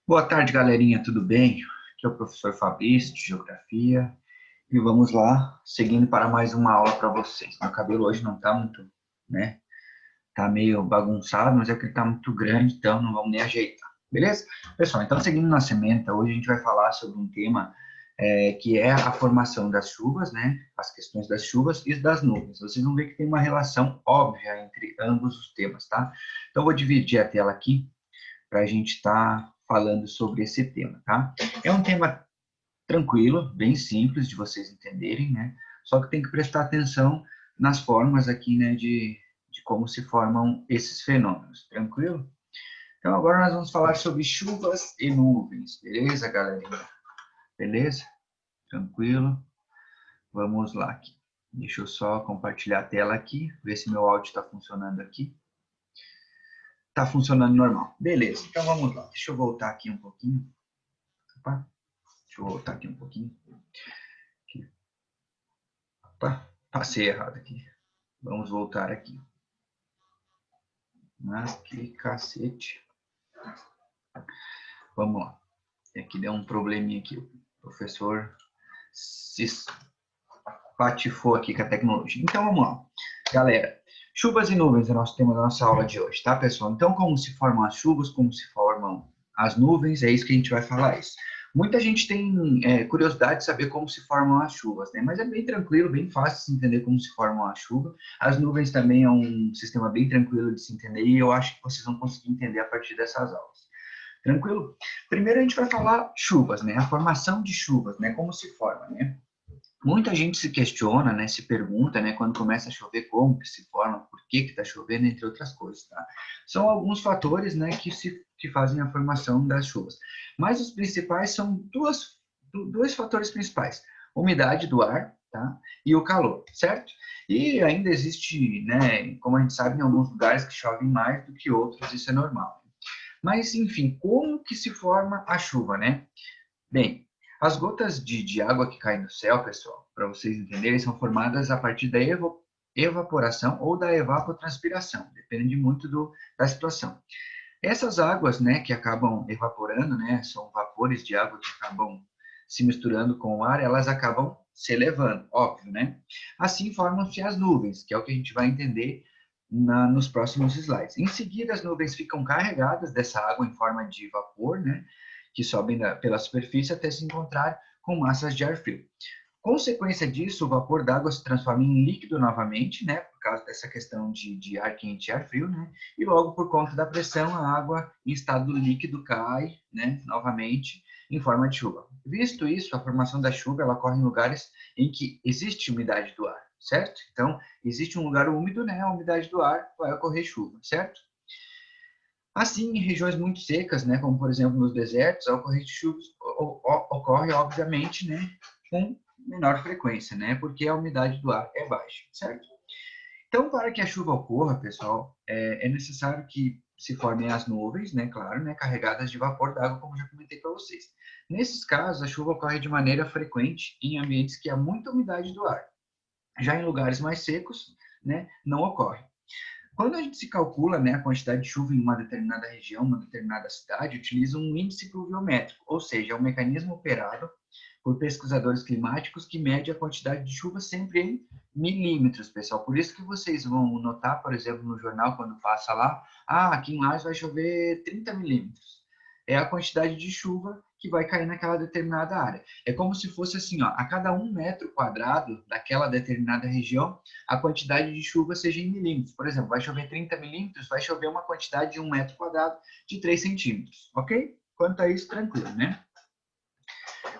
Boa tarde, galerinha, tudo bem? Aqui é o professor Fabrício, de Geografia, e vamos lá, seguindo para mais uma aula para vocês. Meu cabelo hoje não está muito, né? Tá meio bagunçado, mas é que ele tá muito grande, então não vamos nem ajeitar, beleza? Pessoal, então seguindo nossa ementa, hoje a gente vai falar sobre um tema que é a formação das chuvas, né? As questões das chuvas e das nuvens. Vocês vão ver que tem uma relação óbvia entre ambos os temas, tá? Então, eu vou dividir a tela aqui para a gente estar falando sobre esse tema, tá? É um tema tranquilo, bem simples de vocês entenderem, né? Só que tem que prestar atenção nas formas aqui, né, de como se formam esses fenômenos, tranquilo? Então, agora nós vamos falar sobre chuvas e nuvens, beleza, galerinha? Beleza? Tranquilo? Vamos lá aqui. Deixa eu só compartilhar a tela aqui, ver se meu áudio está funcionando aqui. Está funcionando normal. Beleza, então vamos lá. Deixa eu voltar aqui um pouquinho. Opa. Deixa eu voltar aqui um pouquinho. Aqui. Opa, passei errado aqui. Vamos voltar aqui. Mas que cacete. Vamos lá. Aqui deu um probleminha aqui. O professor se patifou aqui com a tecnologia. Então vamos lá. Galera, chuvas e nuvens é o nosso tema da nossa aula de hoje, tá, pessoal? Então, como se formam as chuvas, como se formam as nuvens, é isso que a gente vai falar isso. Muita gente tem curiosidade de saber como se formam as chuvas, né? Mas é bem tranquilo, bem fácil de se entender como se formam as chuvas. As nuvens também é um sistema bem tranquilo de se entender e eu acho que vocês vão conseguir entender a partir dessas aulas. Tranquilo? Primeiro a gente vai falar chuvas, né? A formação de chuvas, né? Como se forma, né? Muita gente se questiona, né, se pergunta, né, quando começa a chover, como que se forma, por que está chovendo, entre outras coisas, tá? São alguns fatores, né, que fazem a formação das chuvas. Mas os principais são dois fatores principais: umidade do ar, tá? E o calor, certo? E ainda existe, né, como a gente sabe, em alguns lugares que chovem mais do que outros, isso é normal. Mas, enfim, como que se forma a chuva, né? Bem, as gotas de água que caem do céu, pessoal, para vocês entenderem, são formadas a partir da evaporação ou da evapotranspiração, depende muito da situação. Essas águas, né, que acabam evaporando, né, são vapores de água que acabam se misturando com o ar, elas acabam se elevando, óbvio, né? Assim formam-se as nuvens, que é o que a gente vai entender nos próximos slides. Em seguida, as nuvens ficam carregadas dessa água em forma de vapor, né, que sobem pela superfície até se encontrar com massas de ar frio. Consequência disso, o vapor d'água se transforma em líquido novamente, né, por causa dessa questão de ar quente e ar frio, né, e logo por conta da pressão, a água em estado líquido cai, né, novamente em forma de chuva. Visto isso, a formação da chuva ela ocorre em lugares em que existe umidade do ar, certo? Então, existe um lugar úmido, né, a umidade do ar vai ocorrer chuva, certo? Assim, em regiões muito secas, né, como por exemplo nos desertos, a ocorrência de chuvas ocorre, obviamente, né, com menor frequência, né, porque a umidade do ar é baixa, certo? Então, para que a chuva ocorra, pessoal, é necessário que se formem as nuvens, né, claro, né, carregadas de vapor d'água, como já comentei para vocês. Nesses casos, a chuva ocorre de maneira frequente em ambientes que há muita umidade do ar. Já em lugares mais secos, né, não ocorre. Quando a gente se calcula, né, a quantidade de chuva em uma determinada região, uma determinada cidade, utiliza um índice pluviométrico, ou seja, é um mecanismo operado por pesquisadores climáticos que mede a quantidade de chuva sempre em milímetros, pessoal. Por isso que vocês vão notar, por exemplo, no jornal, quando passa lá, aqui em Lages vai chover 30 milímetros. É a quantidade de chuva que vai cair naquela determinada área. É como se fosse assim, ó, a cada 1 metro quadrado daquela determinada região, a quantidade de chuva seja em milímetros. Por exemplo, vai chover 30 milímetros, vai chover uma quantidade de 1 metro quadrado de 3 centímetros, ok? Quanto a isso, tranquilo, né?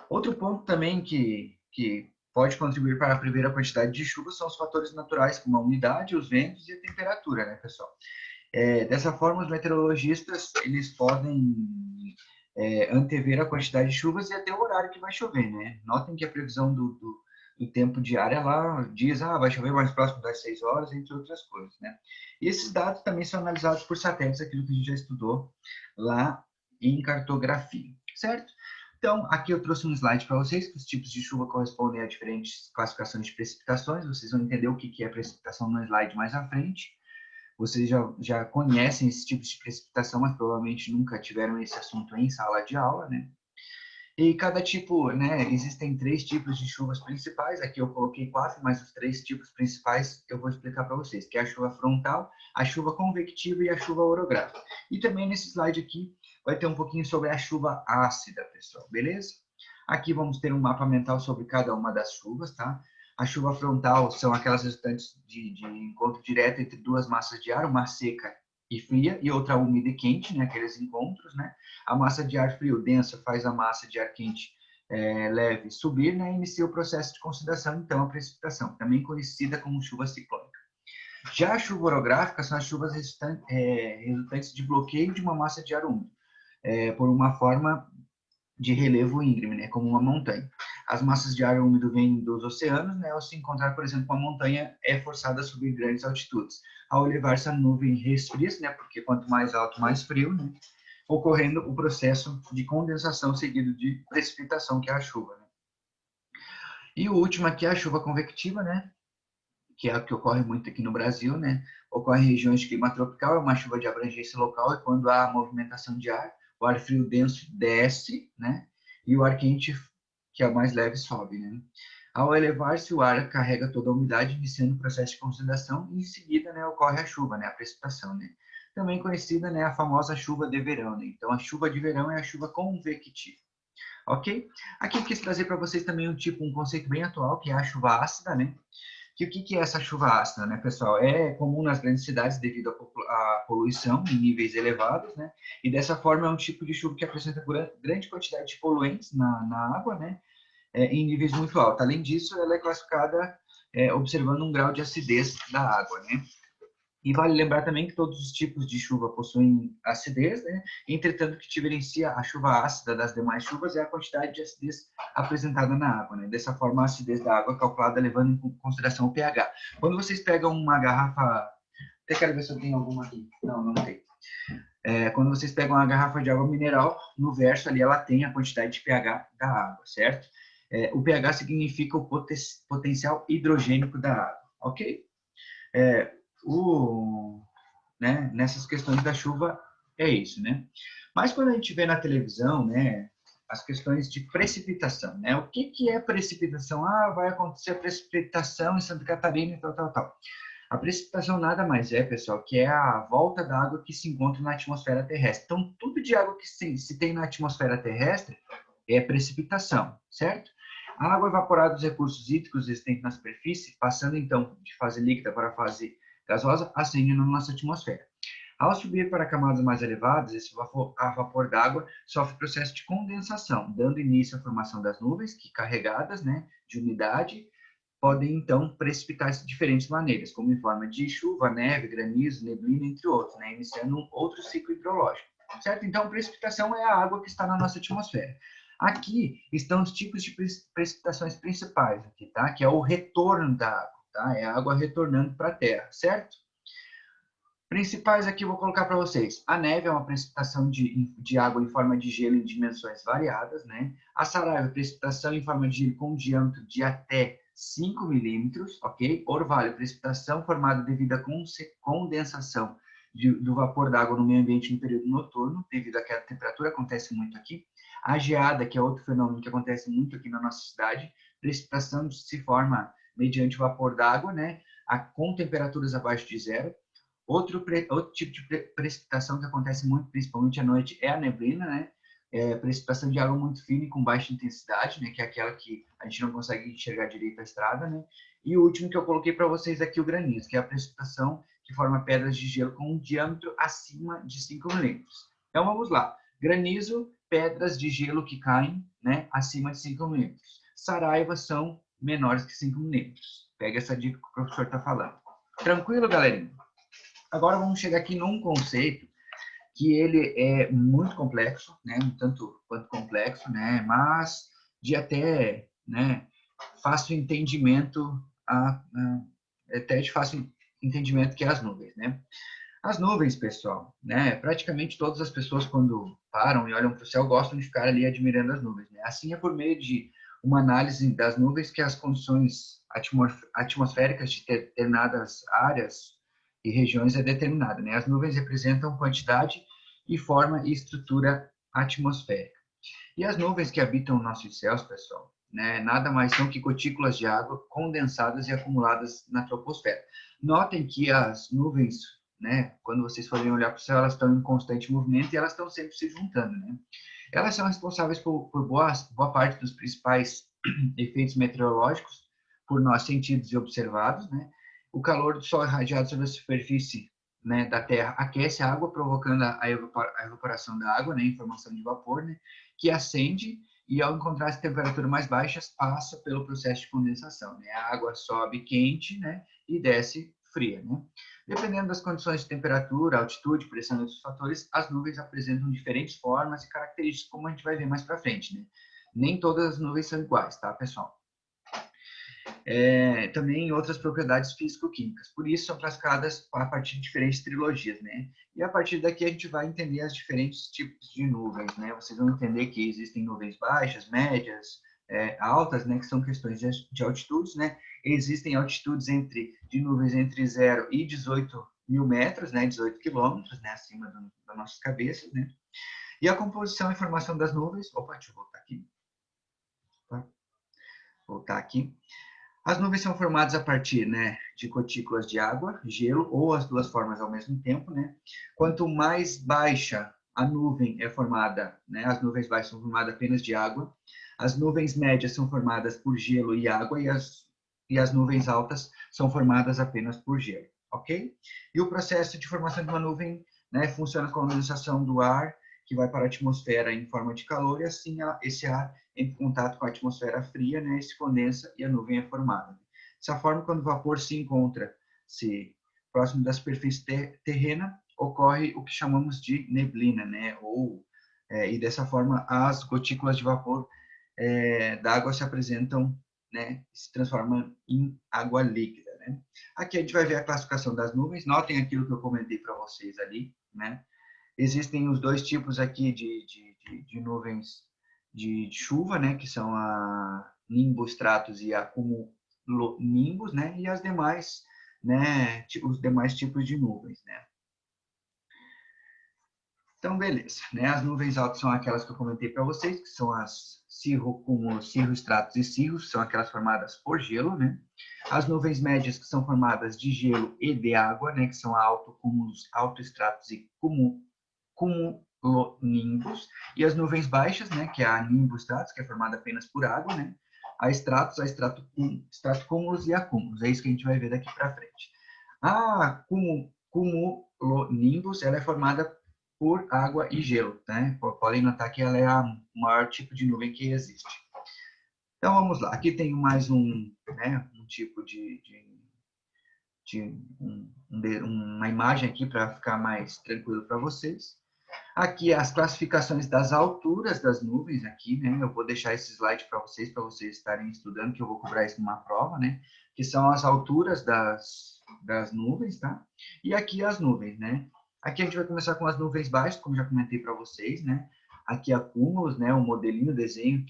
Outro ponto também que pode contribuir para prever a quantidade de chuva são os fatores naturais, como a umidade, os ventos e a temperatura, né, pessoal? Dessa forma, os meteorologistas, eles podem antever a quantidade de chuvas e até o horário que vai chover, né? Notem que a previsão do tempo diário, ela diz, vai chover mais próximo das 6 horas, entre outras coisas, né? E esses dados também são analisados por satélites, aquilo que a gente já estudou lá em cartografia, certo? Então, aqui eu trouxe um slide para vocês, que os tipos de chuva correspondem a diferentes classificações de precipitações, vocês vão entender o que é precipitação no slide mais à frente. vocês já conhecem esse tipo de precipitação, mas provavelmente nunca tiveram esse assunto em sala de aula, né? E cada tipo, né, existem 3 tipos de chuvas principais, aqui eu coloquei 4, mas os 3 tipos principais eu vou explicar para vocês, que é a chuva frontal, a chuva convectiva e a chuva orográfica. E também nesse slide aqui vai ter um pouquinho sobre a chuva ácida, pessoal, beleza? Aqui vamos ter um mapa mental sobre cada uma das chuvas, tá? A chuva frontal são aquelas resultantes de encontro direto entre 2 massas de ar, uma seca e fria, e outra úmida e quente, né, aqueles encontros, né? A massa de ar frio densa faz a massa de ar quente leve subir, né, e inicia o processo de condensação, então a precipitação, também conhecida como chuva ciclônica. Já a chuva orográfica são as chuvas resultantes de bloqueio de uma massa de ar úmido, por uma forma de relevo íngreme, né, como uma montanha. As massas de ar úmido vêm dos oceanos, né, ao se encontrar, por exemplo, uma montanha é forçada a subir grandes altitudes. Ao elevar-se a nuvem resfria-se, né, porque quanto mais alto, mais frio, né, ocorrendo o processo de condensação seguido de precipitação, que é a chuva. Né? E o último aqui é a chuva convectiva, né? Que é a que ocorre muito aqui no Brasil, né? Ocorre em regiões de clima tropical, é uma chuva de abrangência local, e quando há movimentação de ar, o ar frio denso desce, né? E o ar quente, que é o mais leve, sobe, né? Ao elevar-se, o ar carrega toda a umidade, iniciando o processo de condensação, e em seguida, né, ocorre a chuva, né, a precipitação, né? Também conhecida, né, a famosa chuva de verão, né? Então, a chuva de verão é a chuva convectiva, ok? Aqui eu quis trazer para vocês também um conceito bem atual, que é a chuva ácida, né? Que o que é essa chuva ácida, né, pessoal? É comum nas grandes cidades devido à poluição em níveis elevados, né? E dessa forma é um tipo de chuva que apresenta grande quantidade de poluentes na água, né? Em níveis muito altos. Além disso, ela é classificada observando um grau de acidez da água, né? E vale lembrar também que todos os tipos de chuva possuem acidez, né? Entretanto, o que diferencia a chuva ácida das demais chuvas é a quantidade de acidez apresentada na água, né? Dessa forma, a acidez da água é calculada levando em consideração o pH. Quando vocês pegam uma garrafa... Até quero ver se eu tenho alguma aqui. Não, não tem. Quando vocês pegam uma garrafa de água mineral, no verso ali ela tem a quantidade de pH da água, certo? O pH significa o potencial hidrogênico da água, ok? Né, nessas questões da chuva é isso, né? Mas quando a gente vê na televisão, né, as questões de precipitação, né? O que é precipitação? Ah, vai acontecer precipitação em Santa Catarina e tal, tal, tal. A precipitação nada mais é, pessoal, que é a volta da água que se encontra na atmosfera terrestre. Então, tudo de água que se tem na atmosfera terrestre é precipitação, certo? A água evaporada dos recursos hídricos existentes na superfície, passando então de fase líquida para a fase gasosa, ascende na nossa atmosfera. Ao subir para camadas mais elevadas, esse vapor d'água sofre processo de condensação, dando início à formação das nuvens, que carregadas, né, de umidade, podem então precipitar-se de diferentes maneiras, como em forma de chuva, neve, granizo, neblina, entre outros, né, iniciando um outro ciclo hidrológico. Certo? Então, precipitação é a água que está na nossa atmosfera. Aqui estão os tipos de precipitações principais, aqui, tá? Que é o retorno da água, tá? É a água retornando para a Terra, certo? Principais aqui eu vou colocar para vocês. A neve é uma precipitação de água em forma de gelo em dimensões variadas, né? A saraiva é precipitação em forma de gelo com um diâmetro de até 5 milímetros, ok? Orvalho, precipitação formada devido à condensação do vapor d'água no meio ambiente no período noturno, devido à queda de temperatura, acontece muito aqui. A geada, que é outro fenômeno que acontece muito aqui na nossa cidade, precipitação se forma mediante vapor d'água, né? Com temperaturas abaixo de zero. Outro tipo de precipitação que acontece muito, principalmente à noite, é a neblina, né? Precipitação de água muito fina e com baixa intensidade, né? Que é aquela que a gente não consegue enxergar direito a estrada, né? E o último que eu coloquei para vocês aqui, o granizo, que é a precipitação que forma pedras de gelo com um diâmetro acima de 5 milímetros. Então vamos lá. Granizo, pedras de gelo que caem, né? Acima de 5 milímetros. Saraiva são menores que 5 milímetros. Pega essa dica que o professor está falando. Tranquilo, galerinha? Agora vamos chegar aqui num conceito que ele é muito complexo, né, um tanto quanto complexo, né, mas de até, né, fácil entendimento, até de fácil entendimento que é as nuvens, né. As nuvens, pessoal, né, praticamente todas as pessoas quando param e olham para o céu gostam de ficar ali admirando as nuvens, né. Assim é por meio de uma análise das nuvens que as condições atmosféricas de determinadas áreas e regiões é determinada, né? As nuvens representam quantidade e forma e estrutura atmosférica. E as nuvens que habitam nossos céus, pessoal, né, nada mais são que gotículas de água condensadas e acumuladas na troposfera. Notem que as nuvens, né, quando vocês forem olhar para o céu, elas estão em constante movimento e elas estão sempre se juntando, né? Elas são responsáveis por boa parte dos principais efeitos meteorológicos por nós sentidos e observados, né? O calor do sol irradiado sobre a superfície, né, da Terra aquece a água, provocando a evaporação da água, né, em formação de vapor, né, que acende e, ao encontrar temperaturas mais baixas, passa pelo processo de condensação, né? A água sobe quente, né, e desce fria, né? Dependendo das condições de temperatura, altitude, pressão e outros fatores, as nuvens apresentam diferentes formas e características, como a gente vai ver mais para frente, né? Nem todas as nuvens são iguais, tá, pessoal? Também outras propriedades físico-químicas. Por isso, são classificadas a partir de diferentes trilogias, né? E a partir daqui a gente vai entender os diferentes tipos de nuvens, né? Vocês vão entender que existem nuvens baixas, médias, altas, né? Que são questões de altitudes, né? Existem altitudes de nuvens entre 0 e 18 mil metros, né? 18 quilômetros, né? Acima das nossas cabeças, né? E a composição e formação das nuvens... Opa, deixa eu voltar aqui. Voltar aqui. As nuvens são formadas a partir, né, de gotículas de água, gelo ou as duas formas ao mesmo tempo, né? Quanto mais baixa a nuvem é formada, né, as nuvens baixas são formadas apenas de água, as nuvens médias são formadas por gelo e água e as nuvens altas são formadas apenas por gelo, ok? E o processo de formação de uma nuvem, né, funciona com a condensação do ar que vai para a atmosfera em forma de calor e assim esse ar em contato com a atmosfera fria, né, se condensa e a nuvem é formada. Dessa forma, quando o vapor se encontra próximo da superfície terrena, ocorre o que chamamos de neblina, né, e dessa forma as gotículas de vapor da água se apresentam, né, se transformam em água líquida, né. Aqui a gente vai ver a classificação das nuvens. Notem aquilo que eu comentei para vocês ali, né. Existem os dois tipos aqui de nuvens de chuva, né, que são a nimbostratus e a cumulonimbus, né, e as demais, né, os demais tipos de nuvens, né. Então, beleza, né, as nuvens altas são aquelas que eu comentei para vocês, que são as cirrocúmulos, cirrostratus e cirros, são aquelas formadas por gelo, né. As nuvens médias, que são formadas de gelo e de água, né, que são altocúmulos, altoestratos e cumulonimbus, e as nuvens baixas, né, que é a nimbostratus, que é formada apenas por água, né, a estratocúmulos e acúmulos. É isso que a gente vai ver daqui para frente. A cumulonimbus, ela é formada por água e gelo, né? Podem notar que ela é o maior tipo de nuvem que existe. Então vamos lá. Aqui tem mais né, um tipo uma imagem aqui para ficar mais tranquilo para vocês. Aqui as classificações das alturas das nuvens aqui, né? Eu vou deixar esse slide para vocês estarem estudando, que eu vou cobrar isso numa prova, né? Que são as alturas das nuvens, tá? E aqui as nuvens, né? Aqui a gente vai começar com as nuvens baixas, como já comentei para vocês, né? Aqui acúmulos, né? O modelinho, o desenho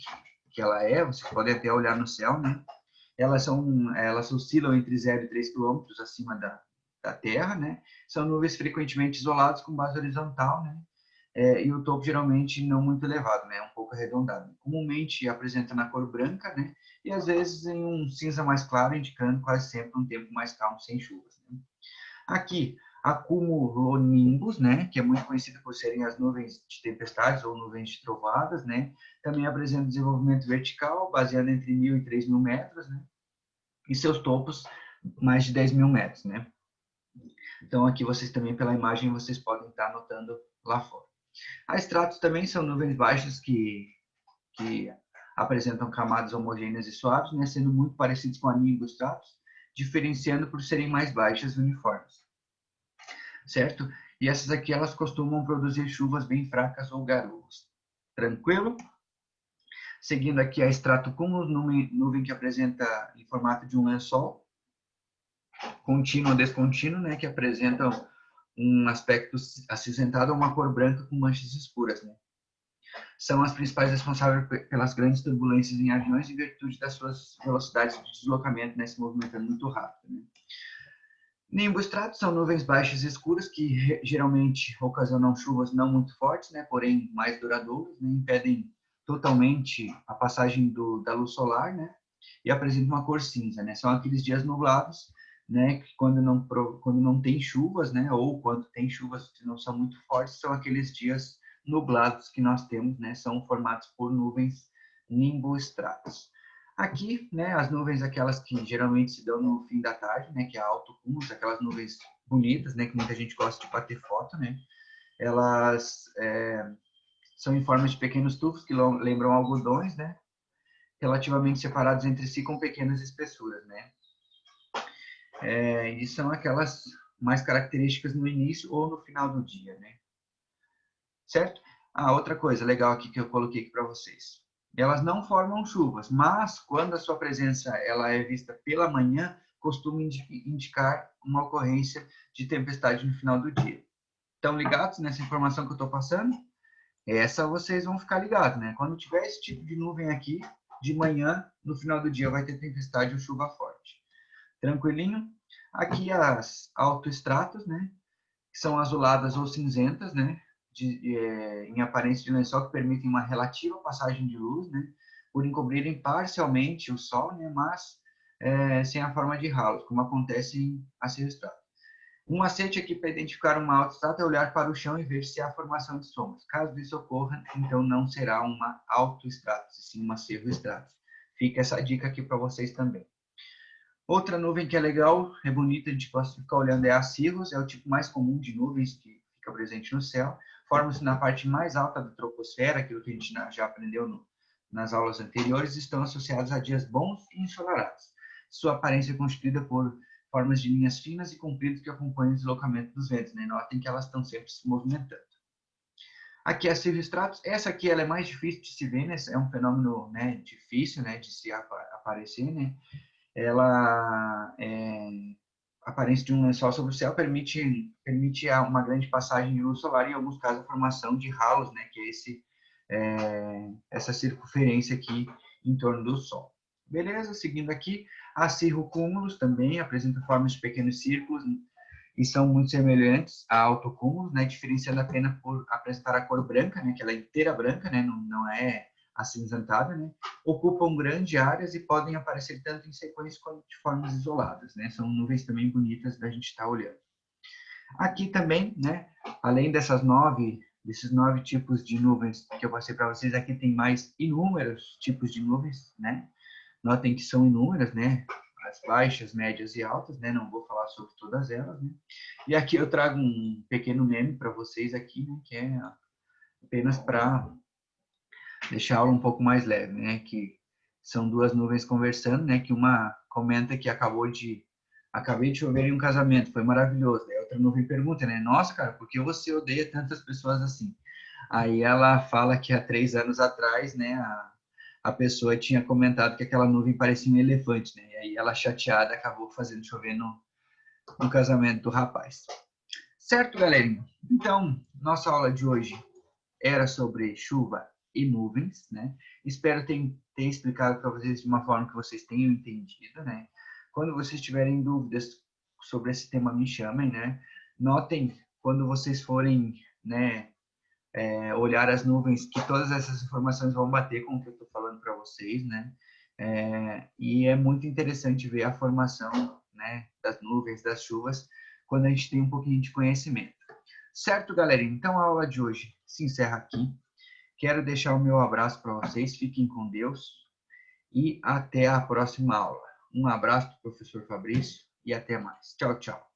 que ela é, vocês podem até olhar no céu, né? Elas oscilam entre 0 e 3 quilômetros acima da Terra, né? São nuvens frequentemente isoladas com base horizontal, né? E o topo geralmente não muito elevado, né? Um pouco arredondado. Comumente apresenta na cor branca, né? E às vezes em um cinza mais claro, indicando quase sempre um tempo mais calmo, sem chuvas, né? Aqui, a cumulonimbus, né? Que é muito conhecida por serem as nuvens de tempestades ou nuvens de trovadas, né? Também apresenta desenvolvimento vertical, baseado entre 1.000 e 3.000 metros, né? E seus topos mais de 10.000 metros, né? Então, aqui vocês também, pela imagem, vocês podem estar notando lá fora. As estratos também são nuvens baixas que apresentam camadas homogêneas e suaves, né, sendo muito parecidos com a nimbostratus, diferenciando por serem mais baixas e uniformes. Certo? E essas aqui, elas costumam produzir chuvas bem fracas ou garoas. Tranquilo? Seguindo aqui a estratocúmulo, nuvem que apresenta em formato de um lençol, contínuo ou descontínuo, né, que apresentam um aspecto acinzentado ou uma cor branca com manchas escuras, né? São as principais responsáveis pelas grandes turbulências em aviões em virtude das suas velocidades de deslocamento, né, se movimentando muito rápido, né? Nimboestratos são nuvens baixas e escuras que geralmente ocasionam chuvas não muito fortes, né, porém mais duradouras, né, impedem totalmente a passagem da luz solar, né, e apresentam uma cor cinza, né. São aqueles dias nublados, né, que quando não tem chuvas, né, ou quando tem chuvas que não são muito fortes, são aqueles dias nublados que nós temos, né, são formados por nuvens nimboestratos. Aqui, né, as nuvens, aquelas que geralmente se dão no fim da tarde, né, que é altocúmulos, aquelas nuvens bonitas, né, que muita gente gosta de bater foto, né, elas são em forma de pequenos tufos que lembram algodões, né, relativamente separados entre si com pequenas espessuras, né. E são aquelas mais características no início ou no final do dia, né. Certo? Outra coisa legal aqui que eu coloquei aqui para vocês. Elas não formam chuvas, mas quando a sua presença ela é vista pela manhã, costuma indicar uma ocorrência de tempestade no final do dia. Estão ligados nessa informação que eu estou passando? Essa vocês vão ficar ligados, né? Quando tiver esse tipo de nuvem aqui, de manhã, no final do dia vai ter tempestade ou chuva forte. Tranquilinho? Aqui as autoestratos, né? Que são azuladas ou cinzentas, né? Em aparência de lençol que permitem uma relativa passagem de luz, né? Por encobrirem parcialmente o Sol, né? Mas sem a forma de halos, como acontece em cirrostrato. Um macete aqui para identificar uma autoestrato é olhar para o chão e ver se há formação de sombras. Caso isso ocorra, então não será uma autoestrato, sim uma cirrostrato. Fica essa dica aqui para vocês também. Outra nuvem que é legal, é bonita, a gente gosta de ficar olhando, é a cirrus, é o tipo mais comum de nuvens que fica presente no céu. Forma-se na parte mais alta da troposfera, aquilo que a gente já aprendeu nas aulas anteriores, estão associados a dias bons e ensolarados. Sua aparência é constituída por formas de linhas finas e compridas que acompanham o deslocamento dos ventos, né? Notem que elas estão sempre se movimentando. Aqui é a cirrostratus, essa aqui ela é mais difícil de se ver, né? É um fenômeno, né, difícil, né, de se aparecer, né? Ela a aparência de um lençol sobre o céu permite uma grande passagem de luz solar e, em alguns casos, a formação de halos, né, que é essa circunferência aqui em torno do Sol. Beleza? Seguindo aqui, as cirrocúmulos também apresentam formas de pequenos círculos e são muito semelhantes a autocúmulos, né, diferenciando apenas por apresentar a cor branca, né, que ela é inteira branca, né, não é acinzentada, né, ocupam grandes áreas e podem aparecer tanto em sequência quanto de formas isoladas, né, são nuvens também bonitas da gente estar olhando. Aqui também, né, além desses 9 tipos de nuvens que eu passei para vocês, aqui tem mais inúmeros tipos de nuvens, né, notem que são inúmeras, né, as baixas, médias e altas, né, não vou falar sobre todas elas, né, e aqui eu trago um pequeno meme para vocês aqui, né, que é apenas para deixar a aula um pouco mais leve, né? Que são duas nuvens conversando, né? Que uma comenta que acabei de chover em um casamento, foi maravilhoso. Aí a outra nuvem pergunta, né? Nossa, cara, por que você odeia tantas pessoas assim? Aí ela fala que há 3 anos atrás, né? A pessoa tinha comentado que aquela nuvem parecia um elefante, né? E aí ela chateada acabou fazendo chover no casamento do rapaz. Certo, galerinha? Então, nossa aula de hoje era sobre chuva e nuvens, né? Espero ter explicado para vocês de uma forma que vocês tenham entendido, né? Quando vocês tiverem dúvidas sobre esse tema, me chamem, né? Notem quando vocês forem, né, olhar as nuvens, que todas essas informações vão bater com o que eu estou falando para vocês, né? E é muito interessante ver a formação, né, das nuvens, das chuvas, quando a gente tem um pouquinho de conhecimento. Certo, galerinha? Então a aula de hoje se encerra aqui. Quero deixar o meu abraço para vocês. Fiquem com Deus e até a próxima aula. Um abraço do professor Fabrício e até mais. Tchau, tchau.